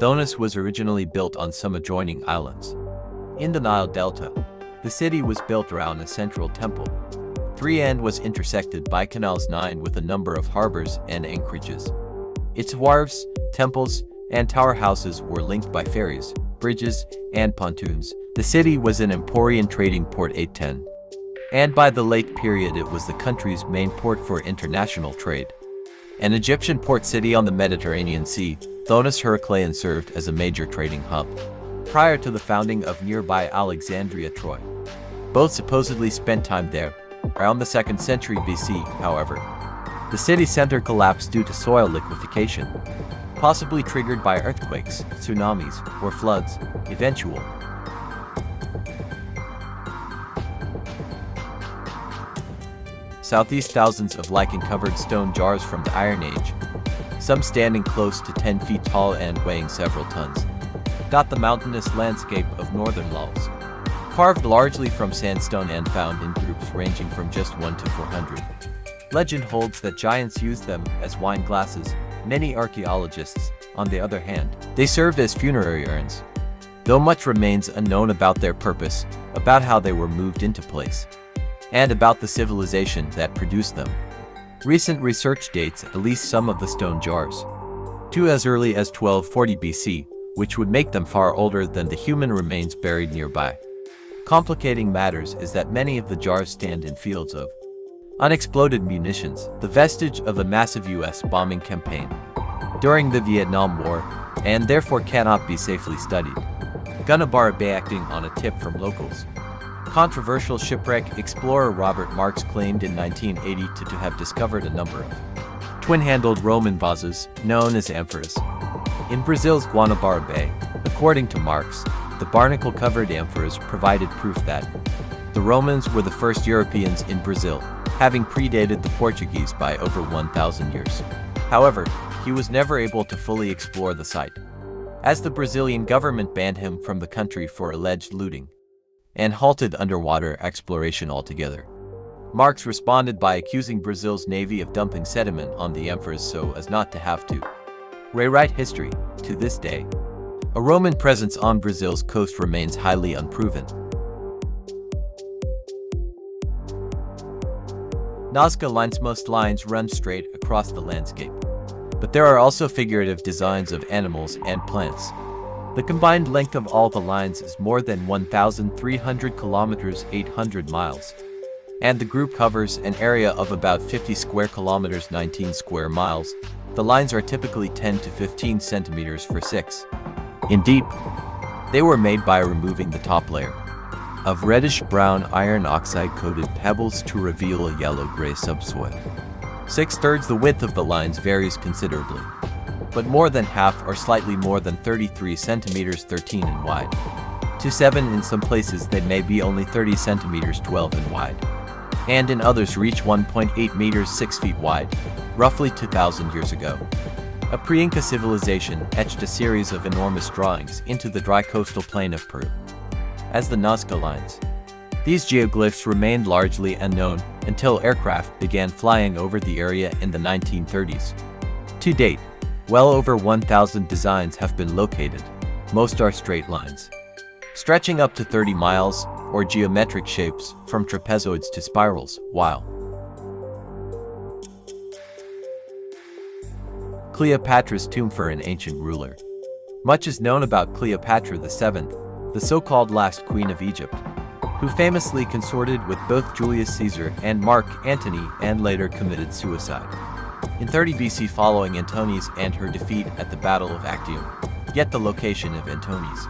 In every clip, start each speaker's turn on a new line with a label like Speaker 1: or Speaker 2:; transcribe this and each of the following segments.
Speaker 1: Thonis was originally built on some adjoining islands. In the Nile Delta, the city was built around a central temple. 3 and was intersected by canals 9 with a number of harbors and anchorages. Its wharves, temples, and tower houses were linked by ferries, bridges, and pontoons. The city was an Emporian trading port 810. And by the late period it was the country's main port for international trade. An Egyptian port city on the Mediterranean Sea, Thonis Heracleion served as a major trading hub. Prior to the founding of nearby Alexandria, Troy. Both supposedly spent time there. Around the 2nd century BC, however, the city center collapsed due to soil liquefaction, possibly triggered by earthquakes, tsunamis, or floods. Eventual. Southeast, thousands of lichen-covered stone jars from the Iron Age, some standing close to 10 feet tall and weighing several tons, dot the mountainous landscape of northern Laos. Carved largely from sandstone and found in groups ranging from just 1 to 400. Legend holds that giants used them as wine glasses. Many archaeologists, on the other hand, they served as funerary urns. Though much remains unknown about their purpose, about how they were moved into place, and about the civilization that produced them. Recent research dates at least some of the stone jars to as early as 1240 BC, which would make them far older than the human remains buried nearby. Complicating matters is that many of the jars stand in fields of unexploded munitions, the vestige of a massive US bombing campaign during the Vietnam War, and therefore cannot be safely studied. Gunabara Bay acting on a tip from locals. Controversial shipwreck explorer Robert Marks claimed in 1980 to have discovered a number of twin-handled Roman vases, known as amphoras, in Brazil's Guanabara Bay. According to Marks, the barnacle-covered amphoras provided proof that the Romans were the first Europeans in Brazil, having predated the Portuguese by over 1,000 years. However, he was never able to fully explore the site, as the Brazilian government banned him from the country for alleged looting and halted underwater exploration altogether. Marks responded by accusing Brazil's navy of dumping sediment on the amphoras so as not to have to rewrite history. To this day, a Roman presence on Brazil's coast remains highly unproven. Nazka Lines. Most lines run straight across the landscape, but there are also figurative designs of animals and plants. The combined length of all the lines is more than 1,300 kilometers, 800 miles, and the group covers an area of about 50 square kilometers, 19 square miles. The lines are typically 10 to 15 centimeters for 6 in deep. They were made by removing the top layer of reddish-brown iron oxide-coated pebbles to reveal a yellow-gray subsoil. 6/3 the width of the lines varies considerably, but more than half are slightly more than 33 centimeters, 13 in wide, to 7 in some places they may be only 30 centimeters, 12 in wide, and in others reach 1.8 meters, 6 feet wide. Roughly 2,000 years ago, a pre-Inca civilization etched a series of enormous drawings into the dry coastal plain of Peru as the Nazca Lines. These geoglyphs remained largely unknown until aircraft began flying over the area in the 1930s. To date, well over 1,000 designs have been located. Most are straight lines, stretching up to 30 miles, or geometric shapes from trapezoids to spirals, while Cleopatra's tomb for an ancient ruler. Much is known about Cleopatra VII, the so-called last queen of Egypt, who famously consorted with both Julius Caesar and Mark Antony and later committed suicide in 30 BC following Antony's and her defeat at the Battle of Actium. Yet the location of Antony's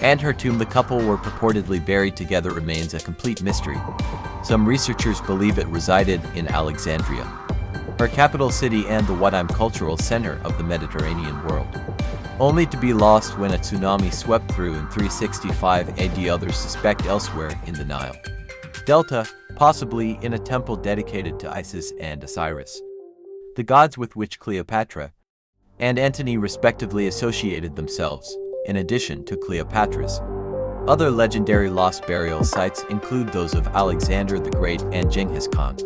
Speaker 1: and her tomb, the couple were purportedly buried together, remains a complete mystery. Some researchers believe it resided in Alexandria, her capital city and the cultural center of the Mediterranean world, only to be lost when a tsunami swept through in 365 AD. Others suspect elsewhere in the Nile Delta, possibly in a temple dedicated to Isis and Osiris, the gods with which Cleopatra and Antony respectively associated themselves. In addition to Cleopatra's, other legendary lost burial sites include those of Alexander the Great and Genghis Khan.